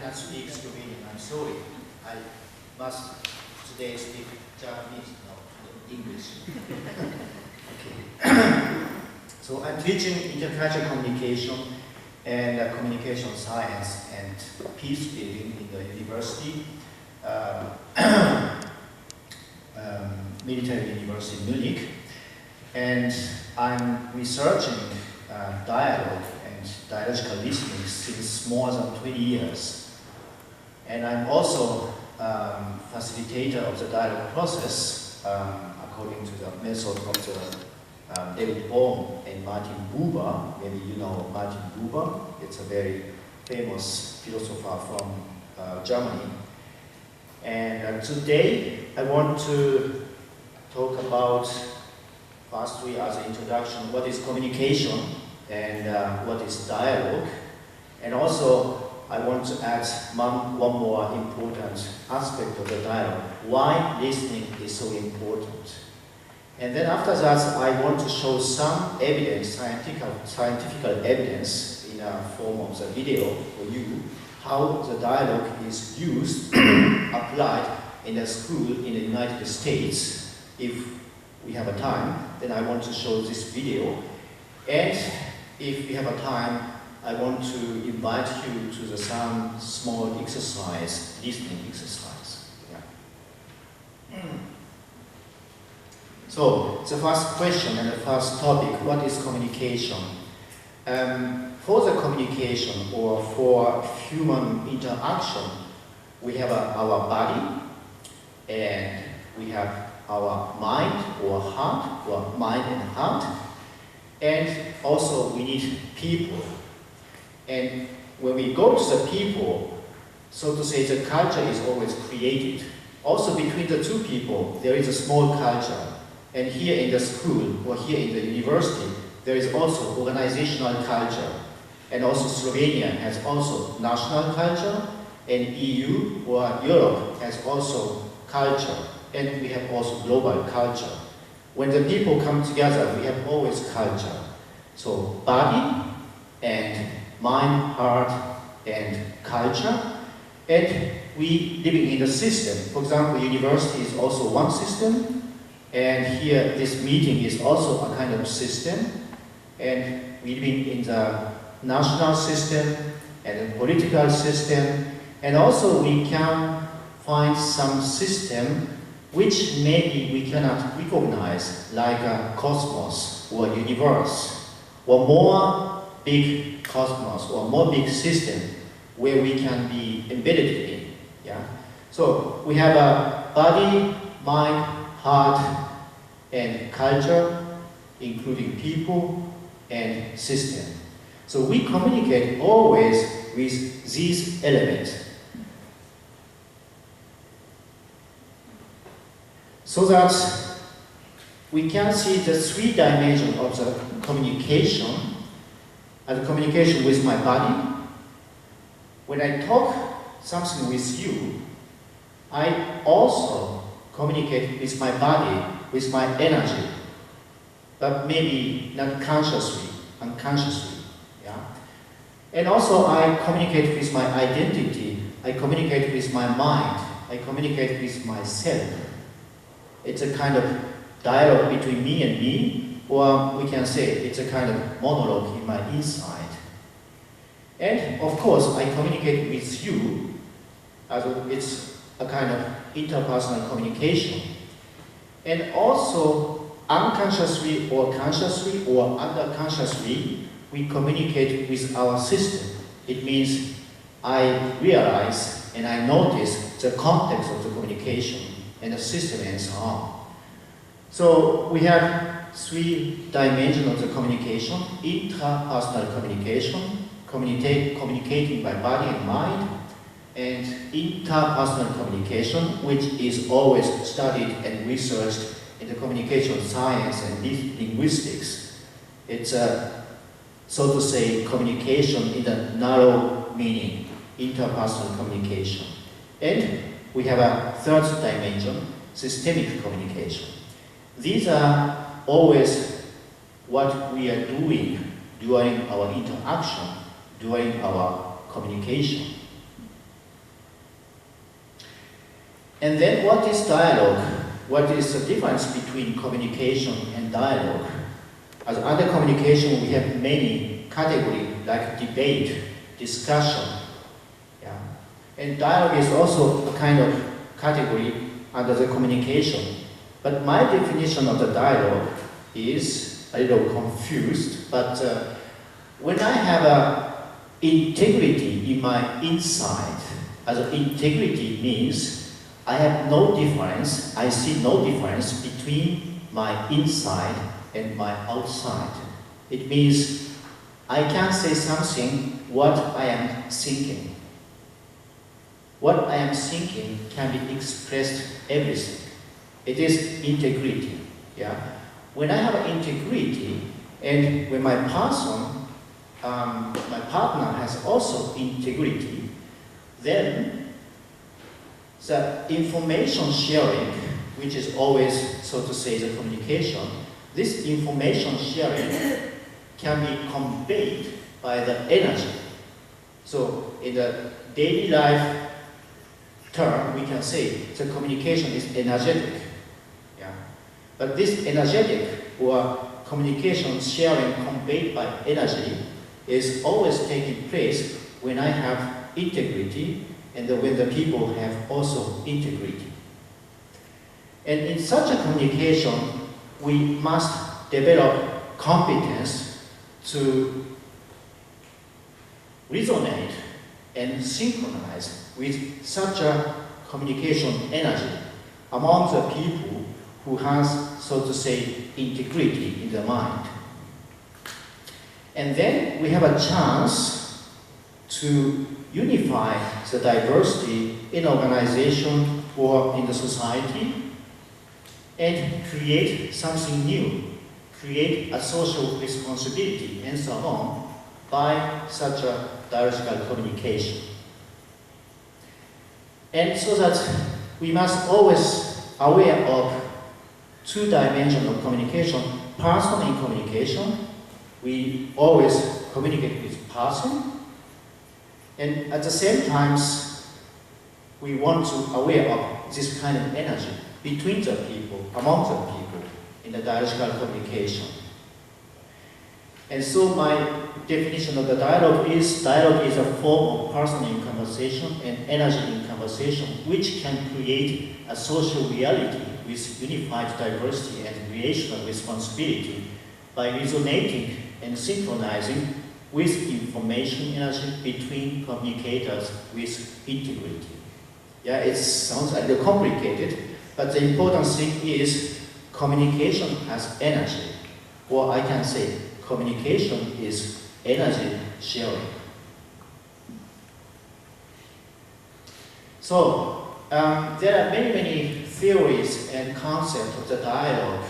cannot speak Slovenian. I'm sorry. I must today speak Japanese, no, English. Okay. So I'm teaching intercultural communication and communication science and peace building in the university, military university in Munich, and I'm researching dialogue and dialogical listening since more than 20 years. And I'm also facilitator of the dialogue process according to the method of the David Bohm and Martin Buber. Maybe you know Martin Buber. It's a very famous philosopher from Germany. And today I want to talk about, firstly as an introduction, what is communication and what is dialogue. And also I want to add one more important aspect of the dialogue, why listening is so important. And then after that, I want to show some evidence, scientific evidence in a form of the video for you, how the dialogue is used, applied in a school in the United States. If we have a time, then I want to show this video. And if we have a time, I want to invite you to some small exercise, listening exercise. Yeah. So, the first question and the first topic, what is communication? For the communication or for human interaction, we have our body and we have our mind or heart, or mind and heart, and also we need people. And when we go to the people, so to say, the culture is always created. Also between the two people, there is a small culture. And here in the school, or here in the university, there is also organizational culture. And also Slovenia has also national culture, and EU or Europe has also culture. And we have also global culture. When the people come together, we have always culture. So body and mind, heart, and culture. And we living in a system. For example, university is also one system. And here, this meeting is also a kind of system. And we living in the national system and the political system. And also we can find some system which maybe we cannot recognize, like a cosmos or universe, or more big cosmos or more big system where we can be embedded in. Yeah? So we have a body, mind, heart, and culture, including people and system. So we communicate always with these elements. So that we can see the three dimensions of the communication, and the communication with my body. When I talk something with you, I also communicate with my body, with my energy, but maybe not consciously, unconsciously. Yeah? And also I communicate with my identity, I communicate with my mind, I communicate with myself. It's a kind of dialogue between me and me, or we can say it's a kind of monologue in my inside. And of course, I communicate with you, as it's a kind of interpersonal communication. And also, unconsciously or consciously or underconsciously, we communicate with our system. It means I realize and I notice the context of the communication and the system and so on. So we have three dimensions of the communication: intrapersonal communication, communicating by body and mind, and interpersonal communication, which is always studied and researched in the communication science and linguistics. It's a, so to say, communication in the narrow meaning, interpersonal communication. And we have a third dimension, systemic communication. These are always what we are doing during our interaction, during our communication. And then what is dialogue? What is the difference between communication and dialogue? As under communication, we have many categories like debate, discussion. Yeah. And dialogue is also a kind of category under the communication. But my definition of the dialogue is a little confused, but when I have integrity in my inside, as integrity means I have no difference, I see no difference between my inside and my outside. It means I can say something what I am thinking. What I am thinking can be expressed everything. It is integrity. Yeah? When I have integrity, and when my person, my partner has also integrity, then the information sharing, which is always, so to say, the communication, this information sharing can be conveyed by the energy. So in the daily life term, we can say the communication is energetic. Yeah. But this energetic or communication sharing conveyed by energy is always taking place when I have integrity and when the people have also integrity. And in such a communication, we must develop competence to resonate and synchronize with such a communication energy among the people who has, so to say, integrity in the mind. And then we have a chance to unify the diversity in organization or in the society and create something new, create a social responsibility and so on by such a dialogical communication. And so that we must always aware of two dimensions of communication. Person in communication, we always communicate with person, and at the same time, we want to aware of this kind of energy between the people, among the people, in the dialogical communication. And so my definition of the dialogue is a form of person in conversation and energy in conversation, which can create a social reality with unified diversity and creation of responsibility by resonating and synchronizing with information energy between communicators with integrity. Yeah, it sounds a little complicated, but the important thing is communication has energy, or I can say communication is energy sharing. So there are many theories and concepts of the dialogue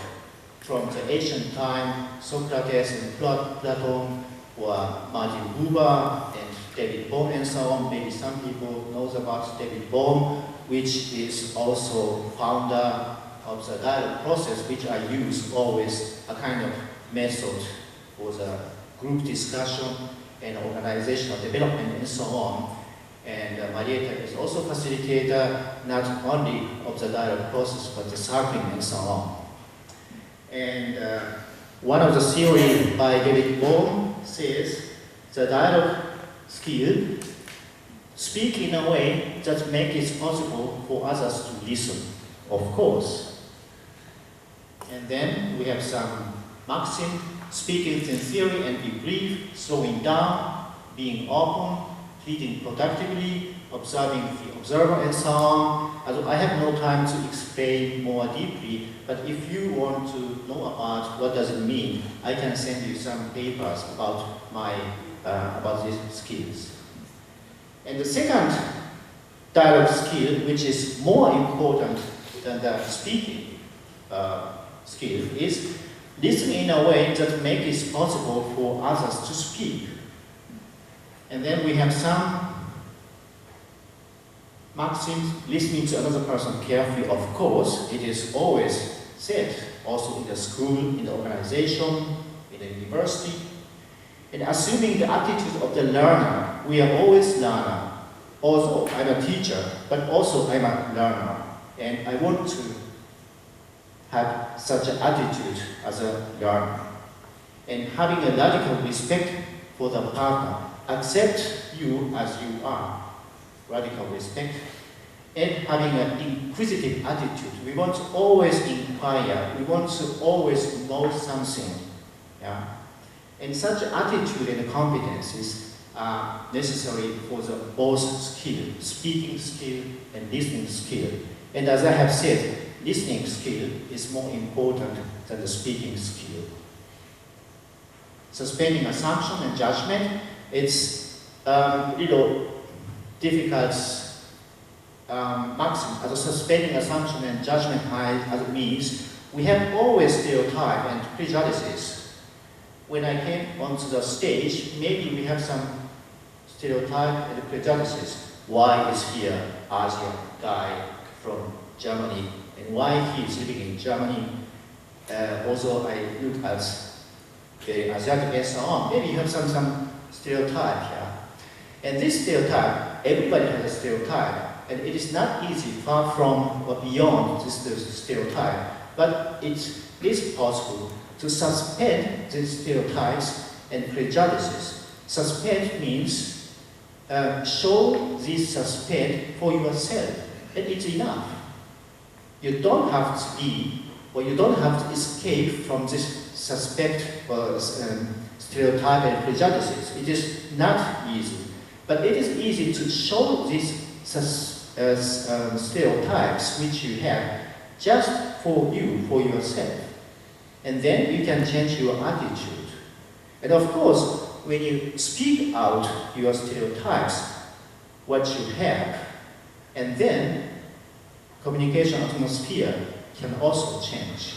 from the ancient time, Socrates and Plato, or Martin Buber and David Bohm and so on. Maybe some people know about David Bohm, which is also founder of the dialogue process, which I use always a kind of method for the group discussion and organizational development and so on. And Marietta is also facilitator, not only of the dialogue process, but the circling and so on. And one of the theories by David Bohm says the dialogue skill speak in a way that makes it possible for others to listen, of course. And then we have some maxim, speaking in theory and be brief, slowing down, being open, treating productively, observing the observer and so on. I have no time to explain more deeply, but if you want to know about what does it mean, I can send you some papers about about these skills. And the second dialogue skill, which is more important than the speaking skill, is listening in a way that makes it possible for others to speak. And then we have some maxims, listening to another person carefully. Of course, it is always said, also in the school, in the organization, in the university. And assuming the attitude of the learner, we are always learner. Also, I'm a teacher, but also I'm a learner. And I want to have such an attitude as a learner. And having a radical respect for the partner, accept you as you are, radical respect, and having an inquisitive attitude. We want to always inquire, we want to always know something. Yeah? And such attitude and competencies are necessary for the both skill, speaking skill and listening skill. And as I have said, listening skill is more important than the speaking skill. Suspending assumption and judgment, it's a little difficult maxim. As suspending assumption and judgment as it means, we have always stereotype and prejudices. When I came onto the stage, maybe we have some stereotype and prejudices. Why is here Asian guy from Germany, and why he is living in Germany? Also, I look at the Asiatic and so on. Maybe you have some stereotype here. And this stereotype, everybody has a stereotype, and it is not easy, far from or beyond this stereotype, but it is possible to suspend these stereotypes and prejudices. Suspend means show this suspend for yourself, and it's enough. You don't have to be, or you don't have to escape from this suspect or stereotype and prejudices. It is not easy, but it is easy to show these stereotypes which you have just for you, for yourself. And then you can change your attitude. And of course, when you speak out your stereotypes, what you have, and then communication atmosphere can also change.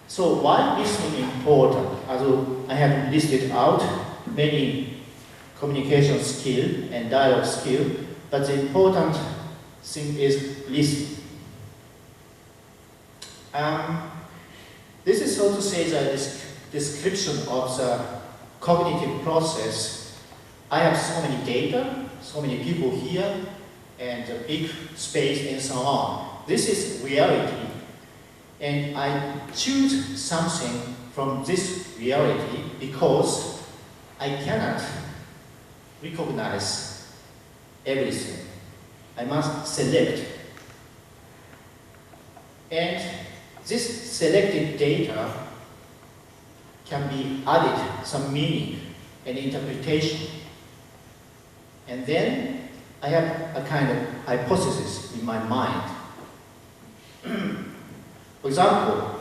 So why listening important? Although I have listed out many communication skill and dialogue skill, but the important thing is listening. This is so to say the description of the cognitive process. I have so many data, so many people here, and a big space and so on. This is reality. And I choose something from this reality because I cannot recognize everything. I must select. And this selected data can be added some meaning and interpretation. And then I have a kind of hypothesis in my mind. For example,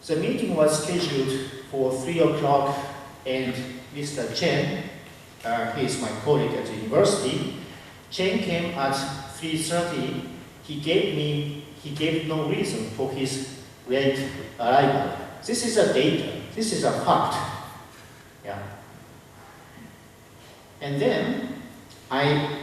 the meeting was scheduled for 3 o'clock, and Mr. Chen, he is my colleague at the university, Chen came at 3:30. He gave no reason for his late arrival. This is a data. This is a fact. Yeah. And then I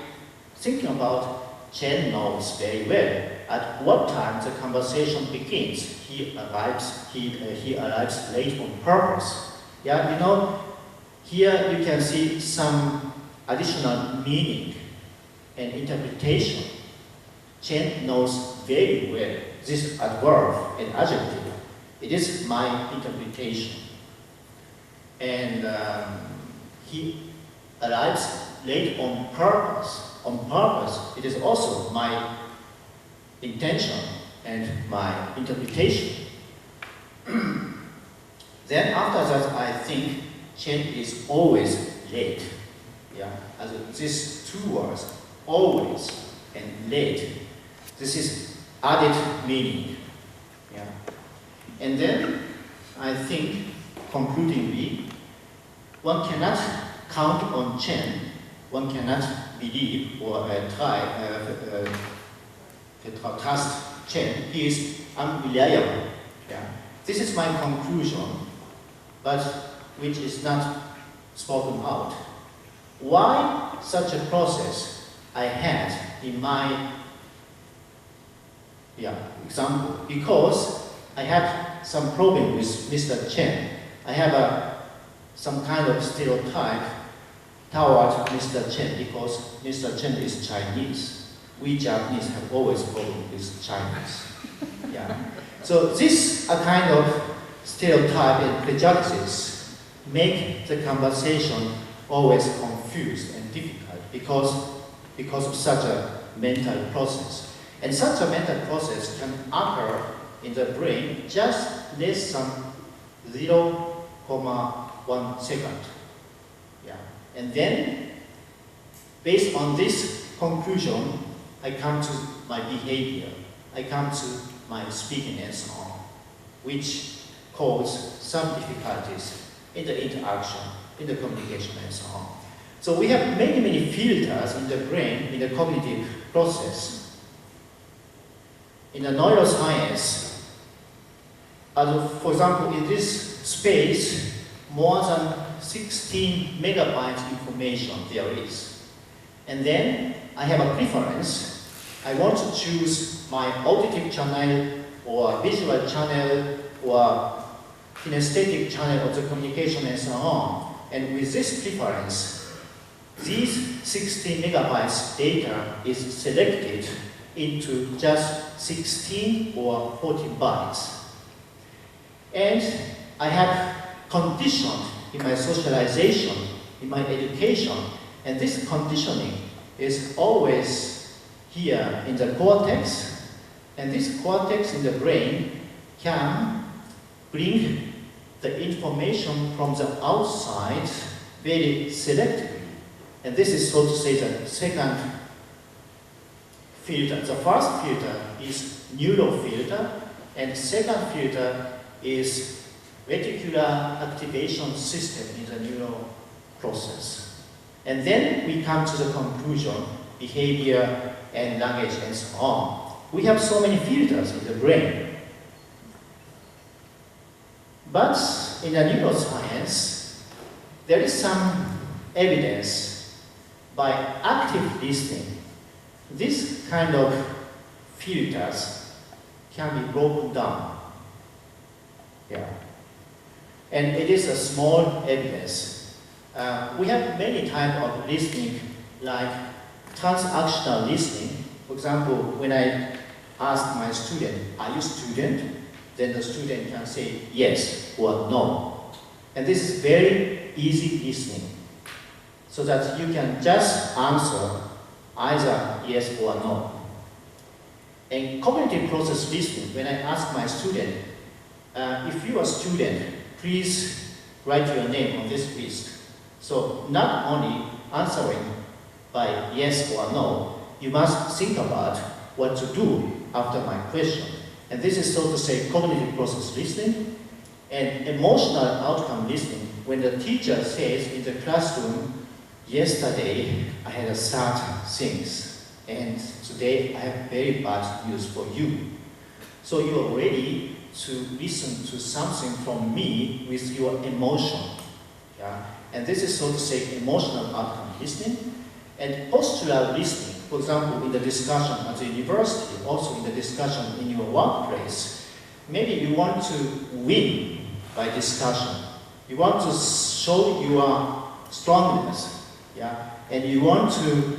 thinking about Chen knows very well at what time the conversation begins. He arrives late on purpose. Yeah, you know, here you can see some additional meaning and interpretation. Chen knows very well this adverb and adjective. It is my interpretation. And he arrives late on purpose. On purpose, it is also my intention and my interpretation. Then after that, I think Chen is always late. Yeah, as these two words, always and late. This is added meaning. Yeah. And then I think, concludingly, one cannot count on Chen. One cannot believe or trust Chen. He is unreliable. Yeah. This is my conclusion, but which is not spoken out. Why such a process I had in my example? Because I had some problem with Mr. Chen. I have some kind of stereotype toward Mr. Chen because Mr. Chen is Chinese. we Japanese have always problem with Chinese. Yeah. So this a kind of stereotype and prejudices make the conversation always confused and difficult because of such a mental process. And such a mental process can occur in the brain just less than 0.1 second. Yeah. And then, based on this conclusion, I come to my behavior, I come to my speaking and so on, which cause some difficulties in the interaction, in the communication and so on. So we have many, many filters in the brain, in the cognitive process. In the neuroscience, for example, in this space, more than 16 megabytes information there is. And then I have a preference. I want to choose my auditive channel or visual channel or kinesthetic channel of the communication and so on. And with this preference, these 16 megabytes data is selected into just 16 or 14 bytes. And I have conditioned in my socialization, in my education, and this conditioning is always here in the cortex, and this cortex in the brain can bring the information from the outside very selectively. And this is, so to say, the second filter. The first filter is neural filter, and the second filter is reticular activation system in the neural process. And then we come to the conclusion, behavior and language and so on. We have so many filters in the brain. But in the neuroscience, there is some evidence by active listening, this kind of filters can be broken down. Yeah. And it is a small evidence. We have many types of listening, like transactional listening. For example, when I ask my student, are you a student? Then the student can say yes or no. And this is very easy listening, so that you can just answer either yes or no. And cognitive process listening, when I ask my student, if you are a student, please write your name on this list. So not only answering by yes or no, you must think about what to do after my question. And this is, so to say, cognitive process listening. And emotional outcome listening, when the teacher says in the classroom, yesterday I had a sad things, and today I have very bad news for you. So you are ready to listen to something from me with your emotion. Yeah? And this is, so to say, emotional outcome listening. And postural listening, for example, in the discussion at the university, also in the discussion in your workplace, maybe you want to win by discussion. You want to show your strongness, yeah? And you want to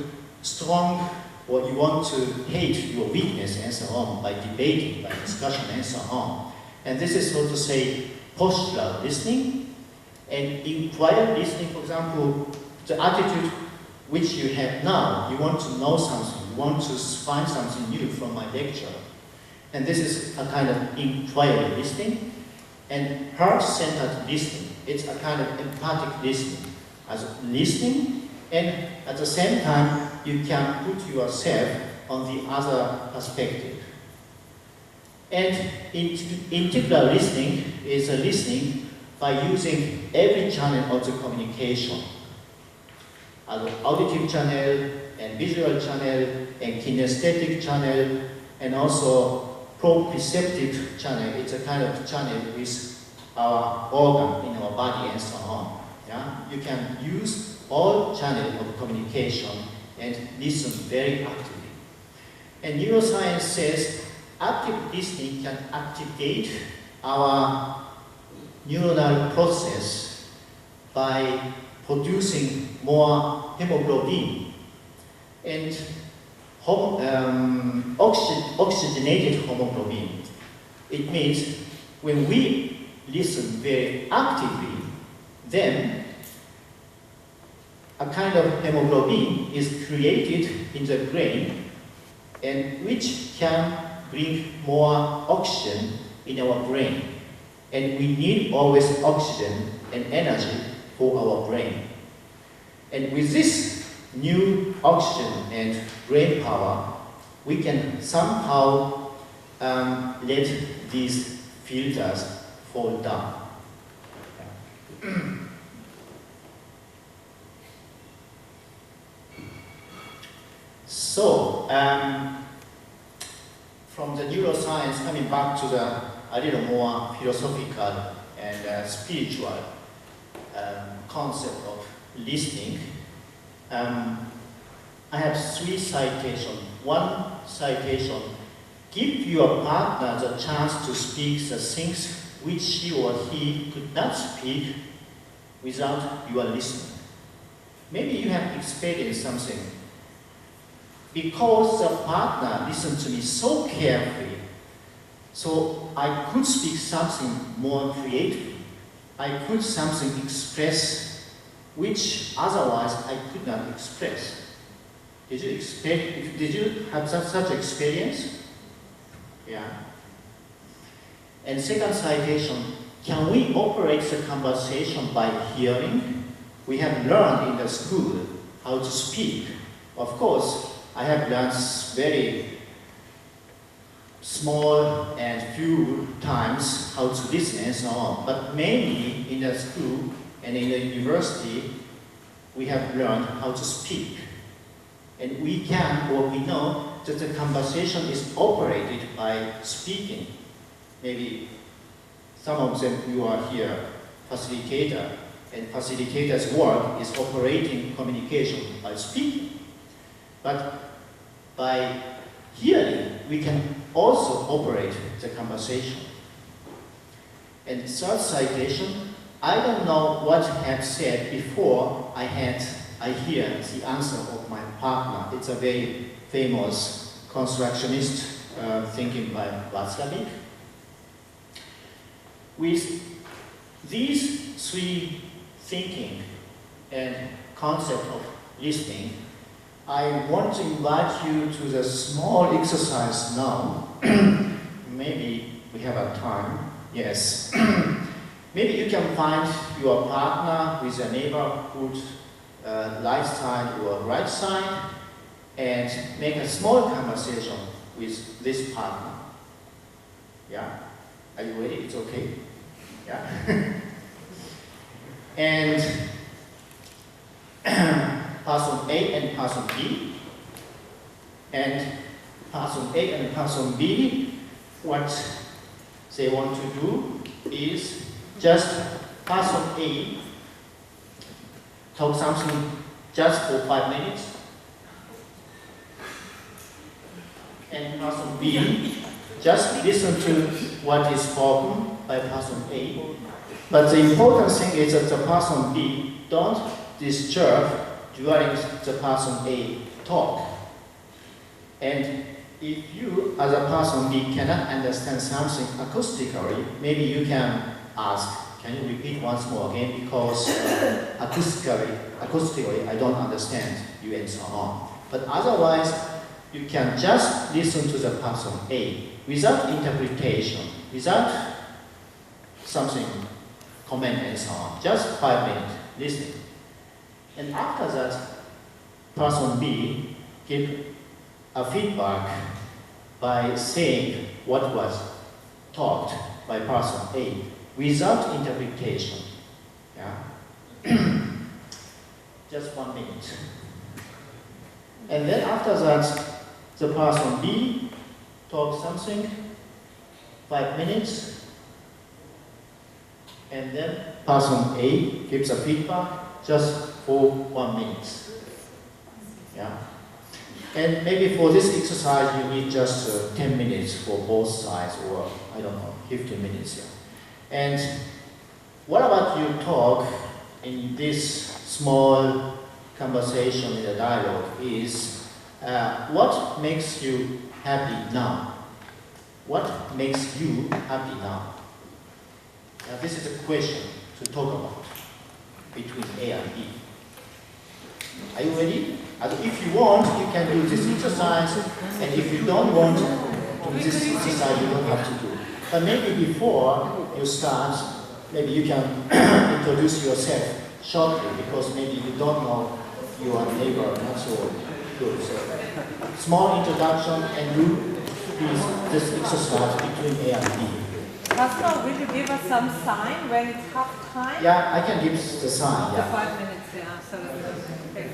you want to hate your weakness and so on by debating, by discussion and so on. And this is, so to say, postural listening. And inquiry listening, for example, the attitude which you have now, you want to know something, you want to find something new from my lecture. And this is a kind of inquiry listening. And heart-centered listening, it's a kind of empathic listening. As listening, and at the same time, you can put yourself on the other perspective. And integral listening is a listening by using every channel of the communication. An auditive channel, and visual channel, and kinesthetic channel, and also proprioceptive channel. It's a kind of channel with our organ in our body and so on. Yeah? You can use all channels of communication and listen very actively. And neuroscience says active listening can activate our neuronal process by producing more hemoglobin. And oxygenated hemoglobin. It means when we listen very actively, then a kind of hemoglobin is created in the brain, and which can bring more oxygen in our brain. And we need always oxygen and energy for our brain. And with this new oxygen and brain power, we can somehow let these filters fall down. So, from the neuroscience, coming back to a little more philosophical and spiritual concept of listening, I have 3 citations. One citation: give your partner the chance to speak the things which she or he could not speak without your listening. Maybe you have experienced something. Because the partner listened to me so carefully, so I could speak something more creatively. I could something express which otherwise I could not express. Did you have such experience? Yeah. And second citation: can we operate the conversation by hearing? We have learned in the school how to speak. Of course, I have learned very small and few times how to listen and so on. But mainly in the school and in the university, we have learned how to speak. And we can, or we know, that the conversation is operated by speaking. Maybe some of them, you are here, facilitator, and facilitator's work is operating communication by speaking. But by hearing, we can also operate the conversation. And third citation: I don't know what I have said before I hear the answer of my partner. It's a very famous constructionist thinking by Watzlawick. With these 3 thinking and concept of listening, I want to invite you to the small exercise now. Maybe we have a time. Yes. Maybe you can find your partner with a neighborhood left side or right side and make a small conversation with this partner. Yeah? Are you ready? It's okay? Yeah? And person A and person B. And person A and person B, what they want to do is just person A talk something just for 5 minutes, and person B just listen to what is spoken by person A. But the important thing is that the person B don't disturb during the person A talk. And if you, as a person B, cannot understand something acoustically, maybe you can ask, can you repeat once more again, because acoustically I don't understand you, and so on. But otherwise, you can just listen to the person A without interpretation, without something, comment and so on. Just 5 minutes listening. And after that, person B give a feedback by saying what was talked by person A without interpretation. Yeah? Just 1 minute. And then after that, the person B talks something, 5 minutes, and then person A gives a feedback just for 1 minute. Yeah? And maybe for this exercise you need just 10 minutes for both sides, or I don't know, 15 minutes. Yeah. And what about you talk in this small conversation in a dialogue is What makes you happy now? What makes you happy now? This is a question to talk about between A and B. Are you ready? And if you want, you can do this exercise, and if you don't want to do this exercise, you don't have to do. But maybe before you start, maybe you can introduce yourself shortly, because maybe you don't know your neighbor not so good. So, small introduction, and do please this exercise between A and B. Pastor, will you give us some sign when it's half time? Yeah, I can give the sign. Yeah. 5 minutes, yeah. So okay.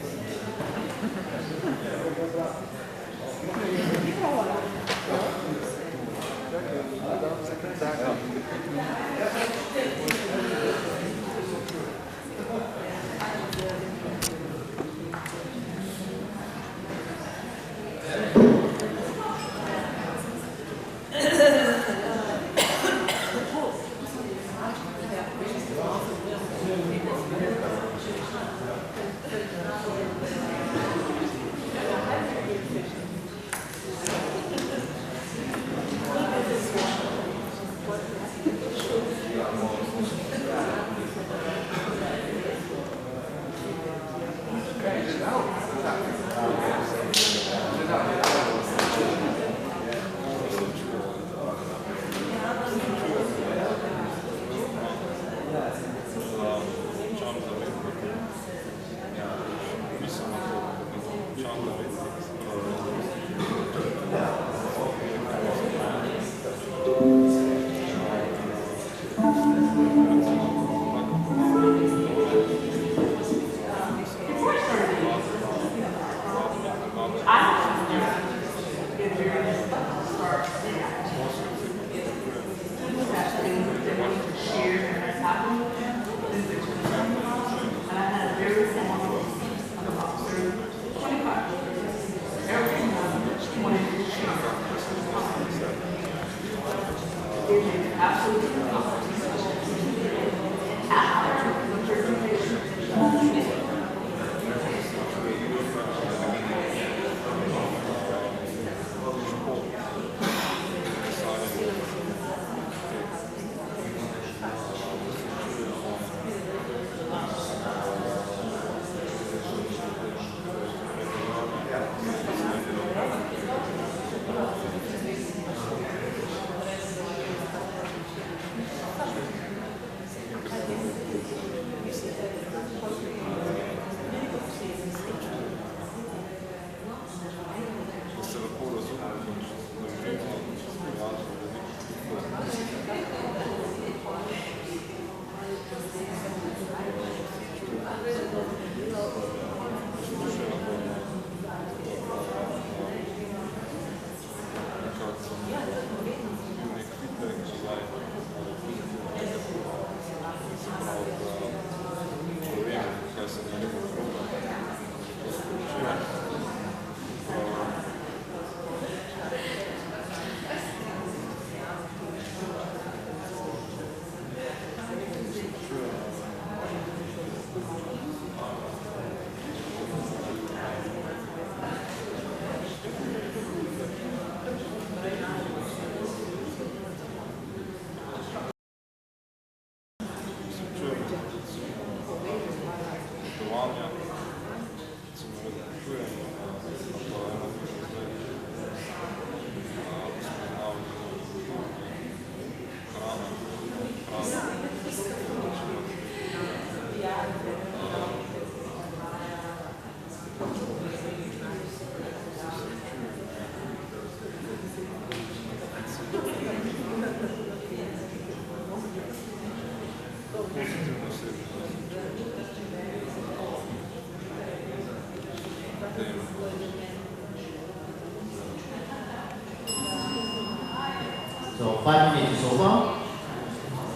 So 5 minutes is over.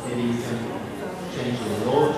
Maybe you can change your road.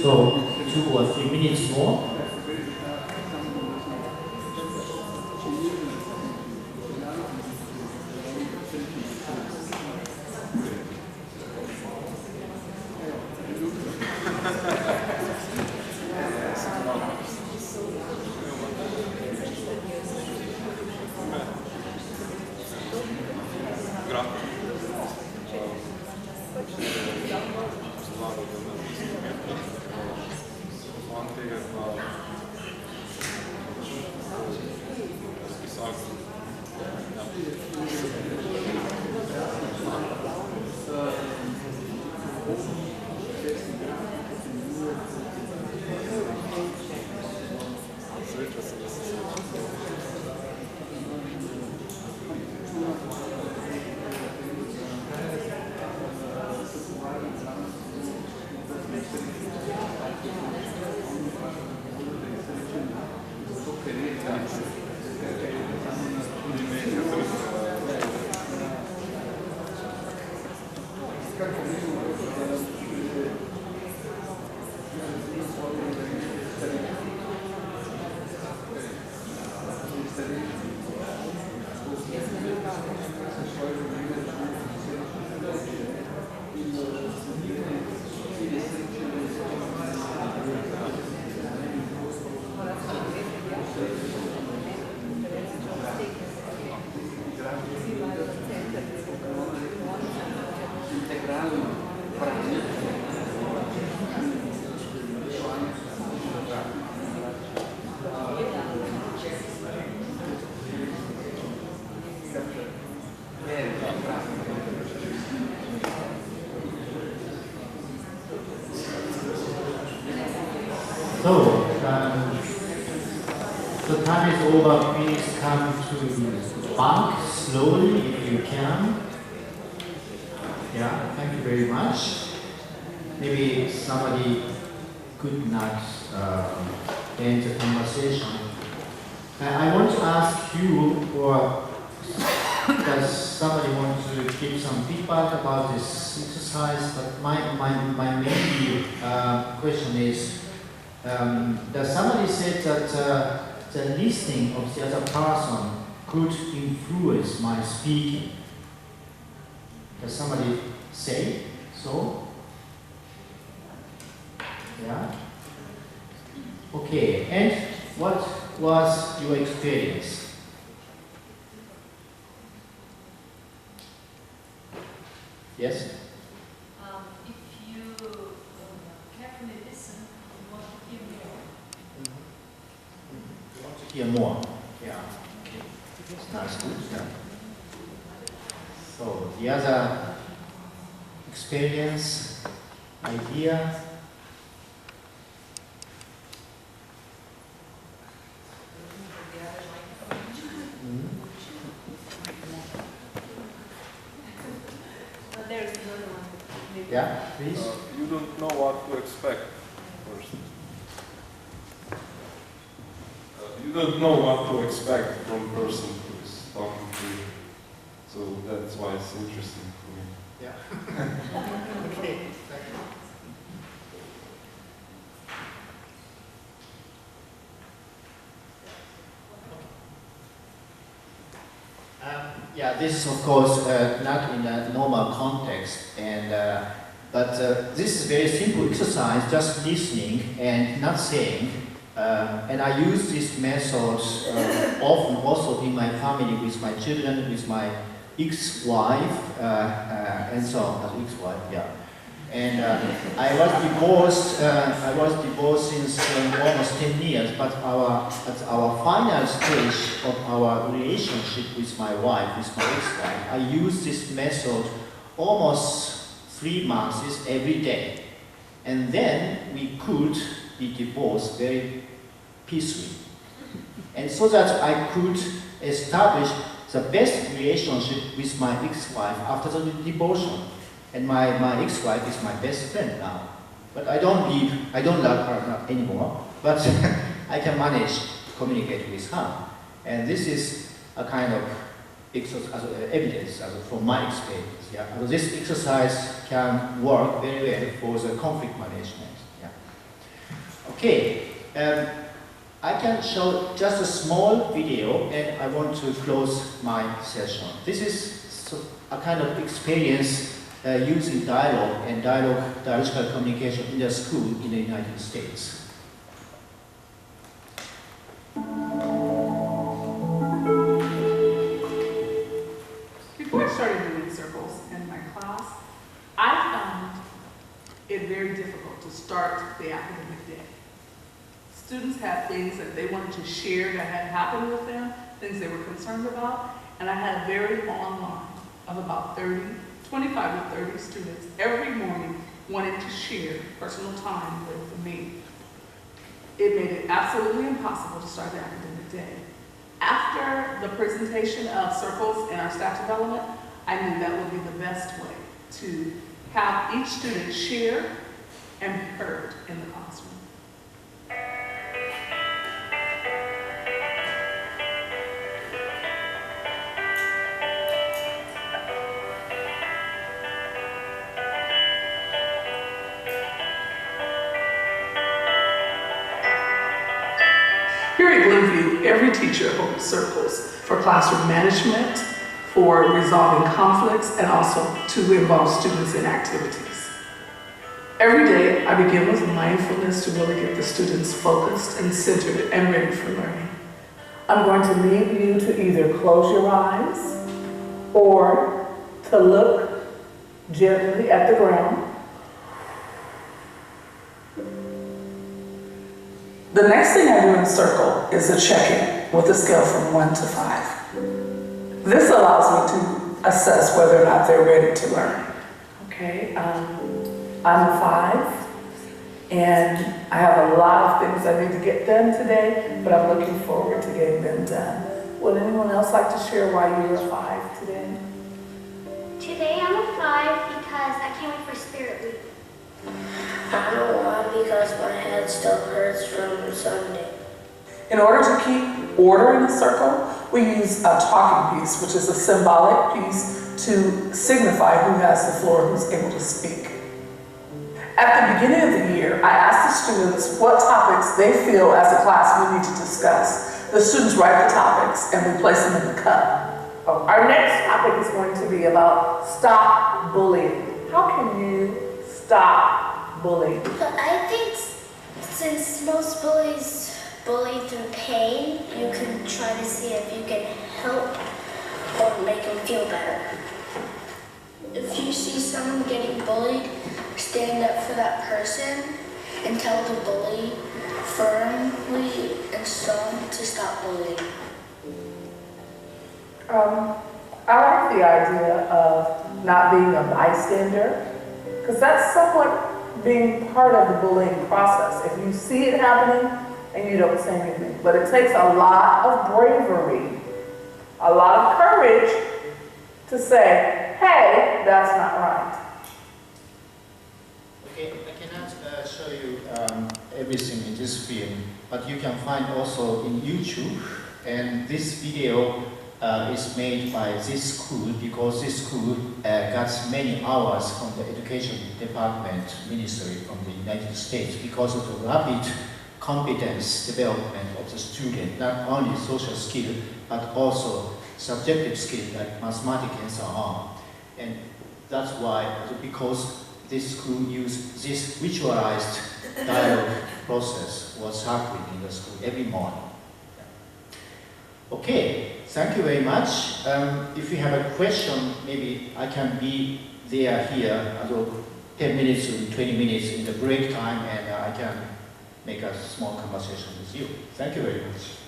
So 2 or 3 minutes more. Grazie. So, the time is over. Please come to the bank slowly if you can. Yeah, thank you very much. Maybe somebody could not end the conversation. I want to ask you, or does somebody want to give some feedback about this exercise? But my main question is, does somebody say that the listening of the other person could influence my speaking? Does somebody say so? Yeah? Okay, and what was your experience? Yes? If you carefully listen, you want to hear more. You want to hear more? Yeah. Okay. That's good. Yeah. So the other experience, idea. There's another one. Maybe. Yeah, please. You don't know what to expect first. You don't know what to expect from a person who is talking to you. So that's why it's interesting for me. Yeah. Okay. Thank you. Yeah, this is of course not in a normal context, and but this is very simple exercise, just listening and not saying. And I use this method often also in my family, with my children, with my ex-wife, and so on. Ex-wife, yeah. And I was divorced since almost 10 years, but at our final stage of our relationship with my wife, with my ex-wife, I use this method almost 3 months every day. And then we could be divorced very peacefully. And so that I could establish the best relationship with my ex-wife after the divorce. And my ex-wife is my best friend now. But I don't love her anymore, but I can manage to communicate with her. And this is a kind of evidence from my experience. Yeah? So this exercise can work very well for the conflict management. Yeah? Okay, I can show just a small video and I want to close my session. This is a kind of experience using dialogue and dialogical communication in the school in the United States. Before I started doing circles in my class, I found it very difficult to start the academic day. Students had things that they wanted to share that had happened with them, things they were concerned about, and I had a very long line of about 25 to 30 students every morning wanting to share personal time with me. It made it absolutely impossible to start the academic day. After the presentation of circles and our staff development, I knew that would be the best way to have each student share and be heard in the classroom. Here at Glenview, every teacher holds circles for classroom management, for resolving conflicts, and also to involve students in activities. Every day, I begin with mindfulness to really get the students focused and centered and ready for learning. I'm going to need you to either close your eyes or to look gently at the ground. The next thing I do in circle is a check-in with a scale from 1 to 5. This allows me to assess whether or not they're ready to learn. Okay, I'm a 5, and I have a lot of things I need to get done today, but I'm looking forward to getting them done. Would anyone else like to share why you're a 5 today? Today I'm a 5 because I can't wait for Spirit Week. I'm a 1 because my head still hurts from Sunday. In order to keep order in a circle, we use a talking piece, which is a symbolic piece to signify who has the floor, who's able to speak. At the beginning of the year, I asked the students what topics they feel as a class we need to discuss. The students write the topics and we place them in the cup. Our next topic is going to be about stop bullying. How can you stop bullying? But I think since most bullies bully through pain, you can try to see if you can help or make them feel better. If you see someone getting bullied, stand up for that person and tell the bully firmly and strong to stop bullying. I like the idea of not being a bystander, because that's somewhat being part of the bullying process. If you see it happening and you don't say anything. But it takes a lot of bravery, a lot of courage to say, hey, that's not right. Okay, I cannot show you everything in this film, but you can find also in YouTube, and this video is made by this school because this school got many hours from the Education Department Ministry from the United States because of the rapid competence development of the student, not only social skill, but also subjective skill like mathematics and so on. And that's why, because this school used this visualized dialogue process was happening in the school every morning. Okay, thank you very much. If you have a question, maybe I can be there here, 10 minutes to 20 minutes in the break time, and I can make a small conversation with you. Thank you very much.